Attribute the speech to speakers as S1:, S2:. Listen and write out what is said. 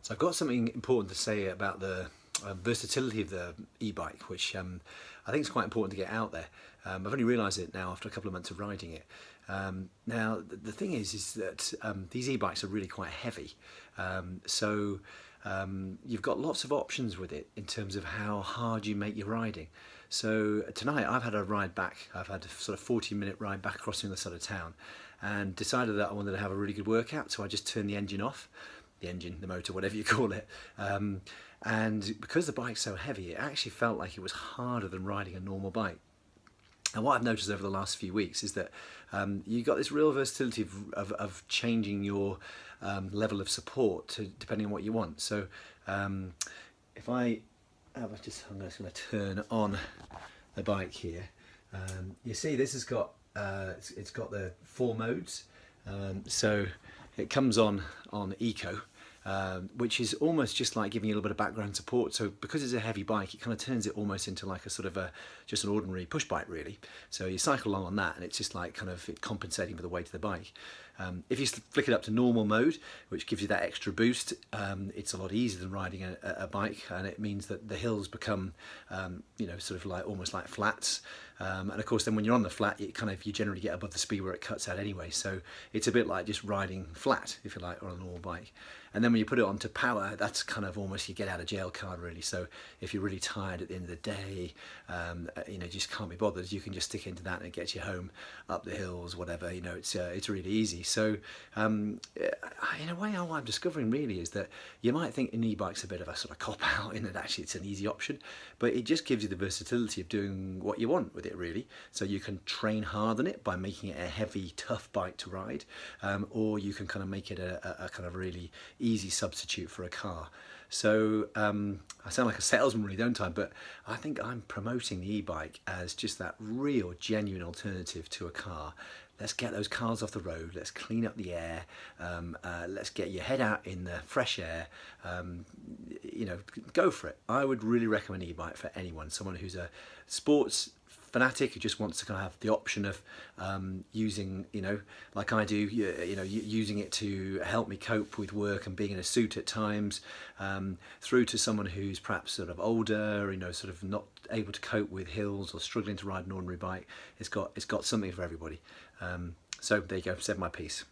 S1: So I've got something important to say about the versatility of the e-bike, which I think is quite important to get out there. I've only realised it now after a couple of months of riding it. Now the thing is that these e-bikes are really quite heavy, so you've got lots of options with it in terms of how hard you make your riding. So tonight I've had a ride back. I've had a sort of 40-minute ride back across the other side of town, and decided that I wanted to have a really good workout. So I just turned the engine off, the motor, whatever you call it. And because the bike's so heavy, it actually felt like it was harder than riding a normal bike. And what I've noticed over the last few weeks is that you've got this real versatility of changing your level of support depending on what you want. So if I'm just going to turn on the bike here. You see this has got it's got the 4 modes. So it comes on eco, which is almost just like giving you a little bit of background support. So because it's a heavy bike, it kind of turns it almost into like a sort of just an ordinary push bike really. So you cycle along on that and it's just like kind of compensating for the weight of the bike. If you flick it up to normal mode, which gives you that extra boost, it's a lot easier than riding a bike, and it means that the hills become, you know, sort of like almost like flats. And of course, then when you're on the flat, you generally get above the speed where it cuts out anyway. So it's a bit like just riding flat, if you like, on a normal bike. And then when you put it onto power, that's kind of almost your get out of jail card really. So if you're really tired at the end of the day, you know, just can't be bothered, you can just stick into that and it gets you home, up the hills, whatever. You know, it's really easy. So in a way, what I'm discovering really is that you might think an e-bike's a bit of a sort of cop out in that actually it's an easy option, but it just gives you the versatility of doing what you want with it really. So you can train hard on it by making it a heavy, tough bike to ride, or you can kind of make it a kind of really easy substitute for a car. So I sound like a salesman really, don't I? But I think I'm promoting the e-bike as just that real genuine alternative to a car. Let's get those cars off the road, let's clean up the air, let's get your head out in the fresh air, you know, go for it. I would really recommend e-bike for anyone, someone who's a sports fanatic who just wants to kind of have the option of using, you know, like I do, you know, using it to help me cope with work and being in a suit at times, through to someone who's perhaps sort of older, you know, sort of not able to cope with hills or struggling to ride an ordinary bike. It's got something for everybody. So there you go, said my piece.